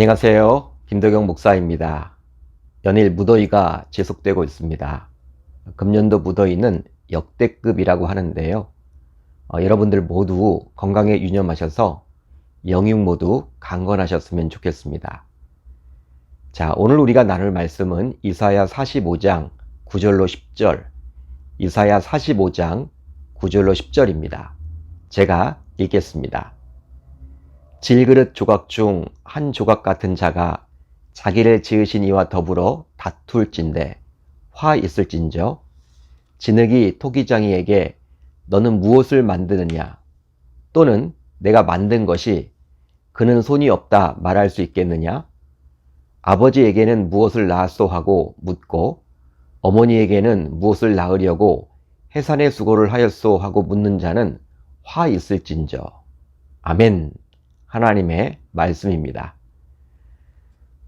안녕하세요. 김덕영 목사입니다. 연일 무더위가 지속되고 있습니다. 금년도 무더위는 역대급이라고 하는데요. 여러분들 모두 건강에 유념하셔서 영육 모두 강건하셨으면 좋겠습니다. 자, 오늘 우리가 나눌 말씀은 이사야 45장 9절로 10절, 이사야 45장 9절로 10절입니다. 제가 읽겠습니다. 질그릇 조각 중 한 조각 같은 자가 자기를 지으신 이와 더불어 다툴진대 화 있을진저 진흙이 토기장이에게 너는 무엇을 만드느냐 또는 내가 만든 것이 그는 손이 없다 말할 수 있겠느냐. 아버지에게는 무엇을 낳았소 하고 묻고 어머니에게는 무엇을 낳으려고 해산의 수고를 하였소 하고 묻는 자는 화 있을진저. 아멘. 하나님의 말씀입니다.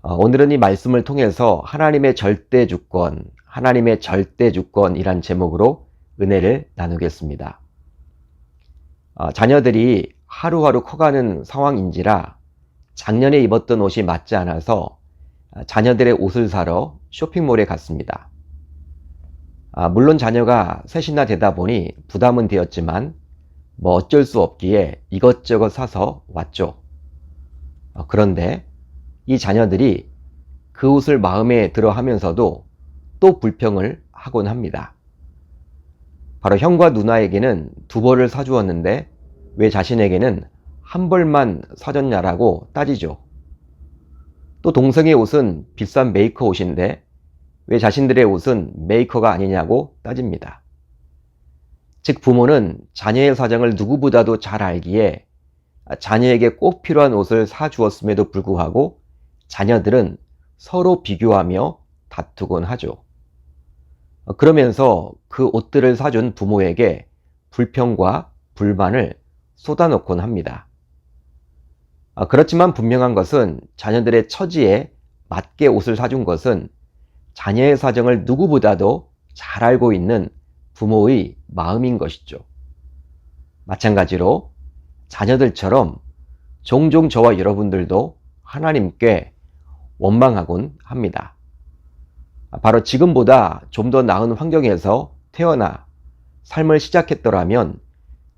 오늘은 이 말씀을 통해서 하나님의 절대 주권이란 제목으로 은혜를 나누겠습니다. 자녀들이 하루하루 커가는 상황인지라 작년에 입었던 옷이 맞지 않아서 자녀들의 옷을 사러 쇼핑몰에 갔습니다. 물론 자녀가 셋이나 되다 보니 부담은 되었지만 어쩔 수 없기에 이것저것 사서 왔죠. 그런데 이 자녀들이 그 옷을 마음에 들어 하면서도 또 불평을 하곤 합니다. 바로 형과 누나에게는 2벌을 사주었는데 왜 자신에게는 1벌만 사줬냐라고 따지죠. 또 동생의 옷은 비싼 메이커 옷인데 왜 자신들의 옷은 메이커가 아니냐고 따집니다. 즉 부모는 자녀의 사정을 누구보다도 잘 알기에 자녀에게 꼭 필요한 옷을 사주었음에도 불구하고 자녀들은 서로 비교하며 다투곤 하죠. 그러면서 그 옷들을 사준 부모에게 불평과 불만을 쏟아놓곤 합니다. 그렇지만 분명한 것은 자녀들의 처지에 맞게 옷을 사준 것은 자녀의 사정을 누구보다도 잘 알고 있는 부모의 마음인 것이죠. 마찬가지로 자녀들처럼 종종 저와 여러분들도 하나님께 원망하곤 합니다. 바로 지금보다 좀 더 나은 환경에서 태어나 삶을 시작했더라면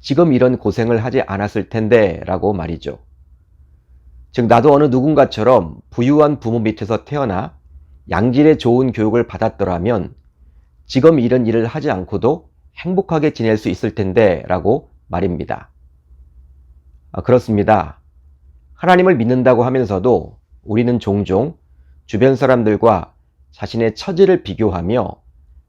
지금 이런 고생을 하지 않았을 텐데 라고 말이죠. 즉 나도 어느 누군가처럼 부유한 부모 밑에서 태어나 양질의 좋은 교육을 받았더라면 지금 이런 일을 하지 않고도 행복하게 지낼 수 있을 텐데 라고 말입니다. 그렇습니다. 하나님을 믿는다고 하면서도 우리는 종종 주변 사람들과 자신의 처지를 비교하며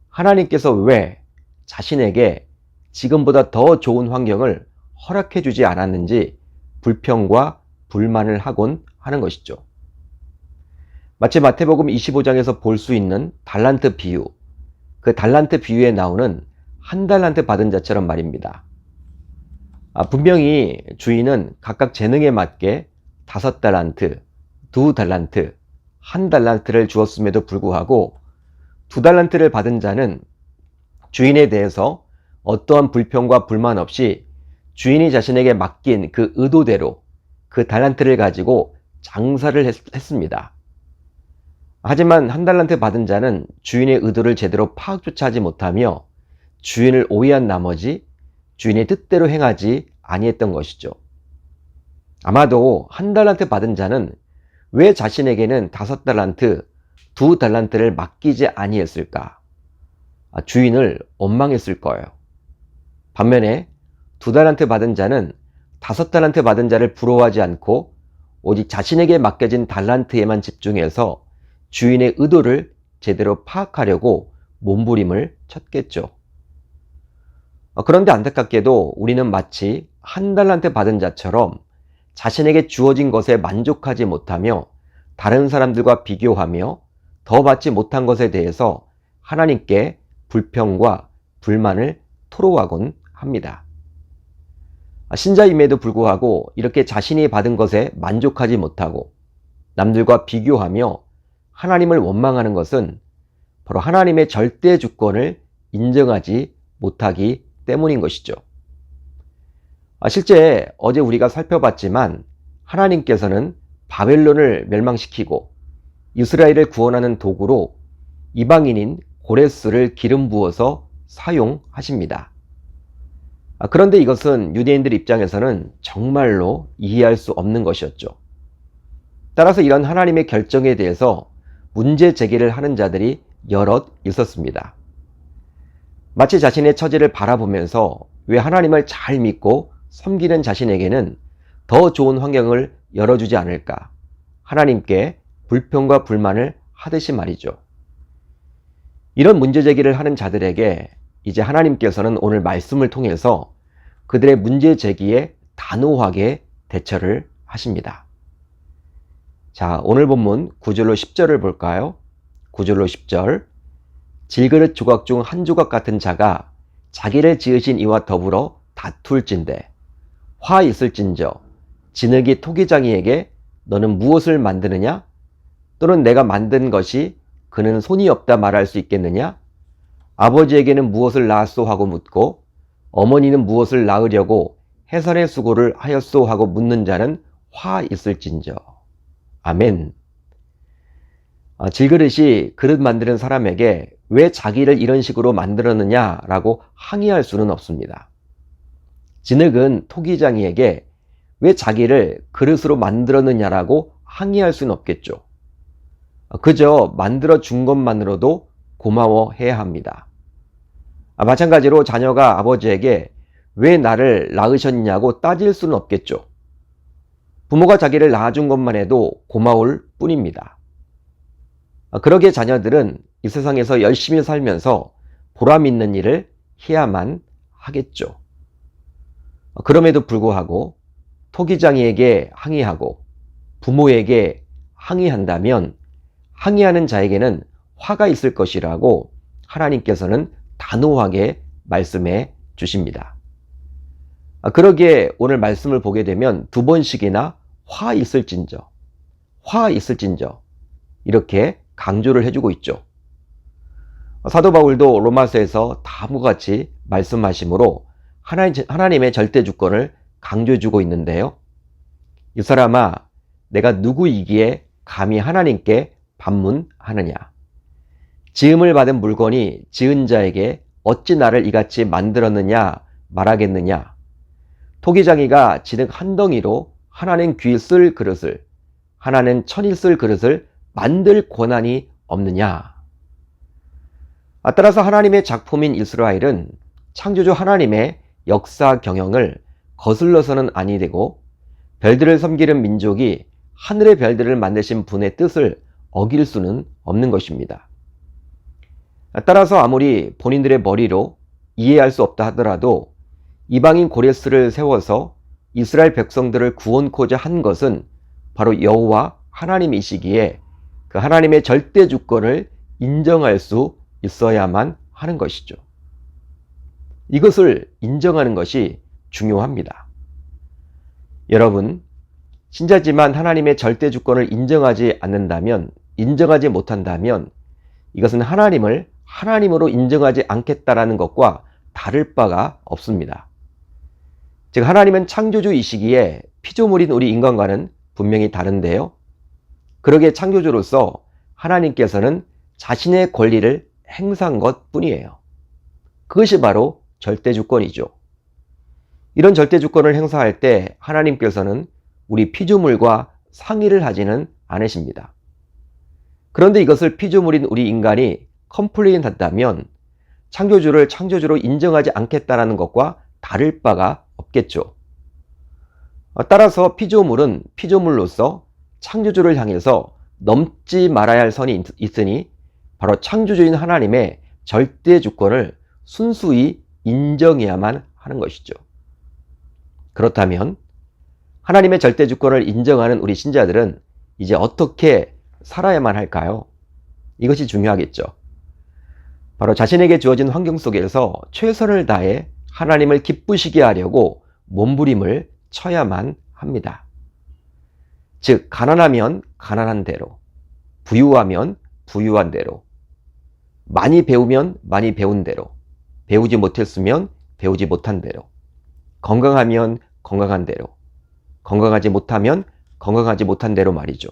하나님께서 왜 자신에게 지금보다 더 좋은 환경을 허락해 주지 않았는지 불평과 불만을 하곤 하는 것이죠. 마치 마태복음 25장에서 볼 수 있는 달란트 비유, 그 달란트 비유에 나오는 1달란트 받은 자처럼 말입니다. 분명히 주인은 각각 재능에 맞게 5달란트, 2달란트, 1달란트를 주었음에도 불구하고 2달란트를 받은 자는 주인에 대해서 어떠한 불평과 불만 없이 주인이 자신에게 맡긴 그 의도대로 그 달란트를 가지고 장사를 했습니다. 하지만 1달란트 받은 자는 주인의 의도를 제대로 파악조차 하지 못하며 주인을 오해한 나머지 주인의 뜻대로 행하지 아니했던 것이죠. 아마도 1달란트 받은 자는 왜 자신에게는 5달란트, 2달란트를 맡기지 아니했을까? 주인을 원망했을 거예요. 반면에 2달란트 받은 자는 5달란트 받은 자를 부러워하지 않고 오직 자신에게 맡겨진 달란트에만 집중해서 주인의 의도를 제대로 파악하려고 몸부림을 쳤겠죠. 그런데 안타깝게도 우리는 마치 1달란트 받은 자처럼 자신에게 주어진 것에 만족하지 못하며 다른 사람들과 비교하며 더 받지 못한 것에 대해서 하나님께 불평과 불만을 토로하곤 합니다. 신자임에도 불구하고 이렇게 자신이 받은 것에 만족하지 못하고 남들과 비교하며 하나님을 원망하는 것은 바로 하나님의 절대 주권을 인정하지 못하기 때문인 것이죠. 실제 어제 우리가 살펴봤지만 하나님께서는 바벨론을 멸망시키고 이스라엘을 구원하는 도구로 이방인인 고레스를 기름 부어서 사용하십니다. 그런데 이것은 유대인들 입장에서는 정말로 이해할 수 없는 것이었죠. 따라서 이런 하나님의 결정에 대해서 문제 제기를 하는 자들이 여럿 있었습니다. 마치 자신의 처지를 바라보면서 왜 하나님을 잘 믿고 섬기는 자신에게는 더 좋은 환경을 열어주지 않을까, 하나님께 불평과 불만을 하듯이 말이죠. 이런 문제 제기를 하는 자들에게 이제 하나님께서는 오늘 말씀을 통해서 그들의 문제 제기에 단호하게 대처를 하십니다. 자, 오늘 본문 9절로 10절을 볼까요? 9절로 10절. 질그릇 조각 중 한 조각 같은 자가 자기를 지으신 이와 더불어 다툴진대 화 있을진저 진흙이 토기장이에게 너는 무엇을 만드느냐? 또는 내가 만든 것이 그는 손이 없다 말할 수 있겠느냐? 아버지에게는 무엇을 낳았소 하고 묻고 어머니는 무엇을 낳으려고 해산의 수고를 하였소 하고 묻는 자는 화 있을진저. 아멘. 질그릇이 그릇 만드는 사람에게 왜 자기를 이런 식으로 만들었느냐라고 항의할 수는 없습니다. 진흙은 토기장이에게 왜 자기를 그릇으로 만들었느냐라고 항의할 수는 없겠죠. 그저 만들어 준 것만으로도 고마워해야 합니다. 마찬가지로 자녀가 아버지에게 왜 나를 낳으셨냐고 따질 수는 없겠죠. 부모가 자기를 낳아준 것만 해도 고마울 뿐입니다. 그러기에 자녀들은 이 세상에서 열심히 살면서 보람 있는 일을 해야만 하겠죠. 그럼에도 불구하고 토기장이에게 항의하고 부모에게 항의한다면 항의하는 자에게는 화가 있을 것이라고 하나님께서는 단호하게 말씀해 주십니다. 그러기에 오늘 말씀을 보게 되면 두 번씩이나 화 있을진저, 화 있을진저 이렇게 강조를 해주고 있죠. 사도 바울도 로마서에서 다음과 같이 말씀하시므로 하나님의 절대 주권을 강조해주고 있는데요. 이 사람아, 내가 누구이기에 감히 하나님께 반문하느냐? 지음을 받은 물건이 지은 자에게 어찌 나를 이같이 만들었느냐 말하겠느냐? 토기장이가 진흙 한 덩이로 하나는 귀 쓸 그릇을, 하나는 천이 쓸 그릇을 만들 권한이 없느냐? 따라서 하나님의 작품인 이스라엘은 창조주 하나님의 역사 경영을 거슬러서는 아니 되고 별들을 섬기는 민족이 하늘의 별들을 만드신 분의 뜻을 어길 수는 없는 것입니다. 따라서 아무리 본인들의 머리로 이해할 수 없다 하더라도 이방인 고레스를 세워서 이스라엘 백성들을 구원코자 한 것은 바로 여호와 하나님이시기에 그 하나님의 절대 주권을 인정할 수 있어야만 하는 것이죠. 이것을 인정하는 것이 중요합니다. 여러분, 신자지만 하나님의 절대 주권을 인정하지 않는다면, 인정하지 못한다면 이것은 하나님을 하나님으로 인정하지 않겠다라는 것과 다를 바가 없습니다. 즉 하나님은 창조주이시기에 피조물인 우리 인간과는 분명히 다른데요. 그러기에 창조주로서 하나님께서는 자신의 권리를 행사한 것 뿐이에요. 그것이 바로 절대주권이죠. 이런 절대주권을 행사할 때 하나님께서는 우리 피조물과 상의를 하지는 않으십니다. 그런데 이것을 피조물인 우리 인간이 컴플레인 한다면 창조주를 창조주로 인정하지 않겠다는 것과 다를 바가 없겠죠. 따라서 피조물은 피조물로서 창조주를 향해서 넘지 말아야 할 선이 있으니 바로 창조주인 하나님의 절대 주권을 순수히 인정해야만 하는 것이죠. 그렇다면 하나님의 절대 주권을 인정하는 우리 신자들은 이제 어떻게 살아야만 할까요? 이것이 중요하겠죠. 바로 자신에게 주어진 환경 속에서 최선을 다해 하나님을 기쁘시게 하려고 몸부림을 쳐야만 합니다. 즉 가난하면 가난한 대로, 부유하면 부유한 대로, 많이 배우면 많이 배운 대로, 배우지 못했으면 배우지 못한 대로, 건강하면 건강한 대로, 건강하지 못하면 건강하지 못한 대로 말이죠.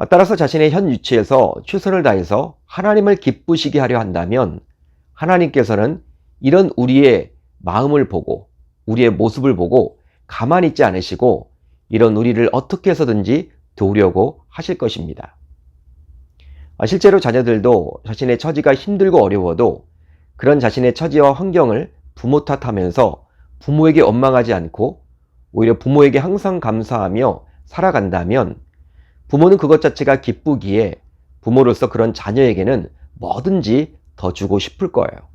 따라서 자신의 현 위치에서 최선을 다해서 하나님을 기쁘시게 하려 한다면 하나님께서는 이런 우리의 마음을 보고 우리의 모습을 보고 가만히 있지 않으시고 이런 우리를 어떻게 해서든지 도우려고 하실 것입니다. 실제로 자녀들도 자신의 처지가 힘들고 어려워도 그런 자신의 처지와 환경을 부모 탓하면서 부모에게 원망하지 않고 오히려 부모에게 항상 감사하며 살아간다면 부모는 그것 자체가 기쁘기에 부모로서 그런 자녀에게는 뭐든지 더 주고 싶을 거예요.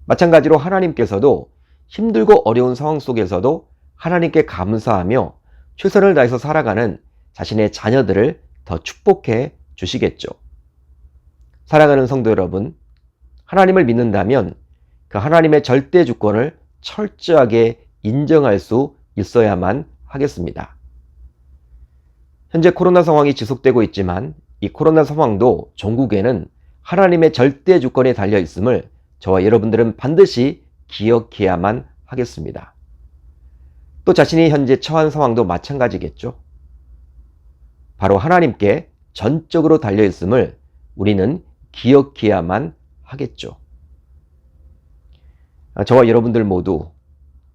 마찬가지로 하나님께서도 힘들고 어려운 상황 속에서도 하나님께 감사하며 최선을 다해서 살아가는 자신의 자녀들을 더 축복해 주시겠죠. 사랑하는 성도 여러분, 하나님을 믿는다면 그 하나님의 절대 주권을 철저하게 인정할 수 있어야만 하겠습니다. 현재 코로나 상황이 지속되고 있지만 이 코로나 상황도 종국에는 하나님의 절대 주권에 달려 있음을 저와 여러분들은 반드시 기억해야만 하겠습니다. 또 자신이 현재 처한 상황도 마찬가지겠죠. 바로 하나님께 전적으로 달려 있음을 우리는 기억해야만 하겠죠. 저와 여러분들 모두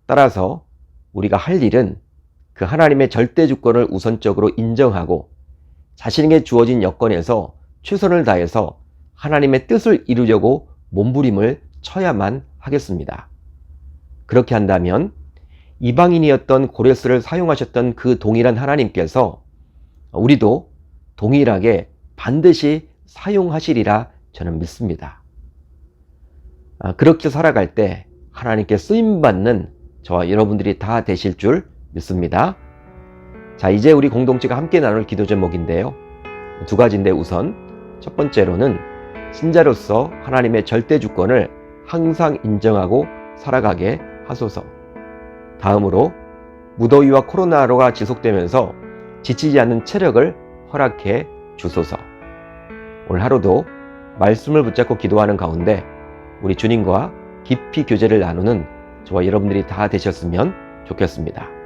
따라서 우리가 할 일은 그 하나님의 절대 주권을 우선적으로 인정하고 자신에게 주어진 여건에서 최선을 다해서 하나님의 뜻을 이루려고 몸부림을 쳐야만 하겠습니다. 그렇게 한다면 이방인이었던 고레스를 사용하셨던 그 동일한 하나님께서 우리도 동일하게 반드시 사용하시리라 저는 믿습니다. 그렇게 살아갈 때 하나님께 쓰임받는 저와 여러분들이 다 되실 줄 믿습니다. 자, 이제 우리 공동체가 함께 나눌 기도 제목인데요. 두 가지인데 우선 첫 번째로는 신자로서 하나님의 절대 주권을 항상 인정하고 살아가게 하소서. 다음으로 무더위와 코로나가 지속되면서 지치지 않는 체력을 허락해 주소서. 오늘 하루도 말씀을 붙잡고 기도하는 가운데 우리 주님과 깊이 교제를 나누는 저와 여러분들이 다 되셨으면 좋겠습니다.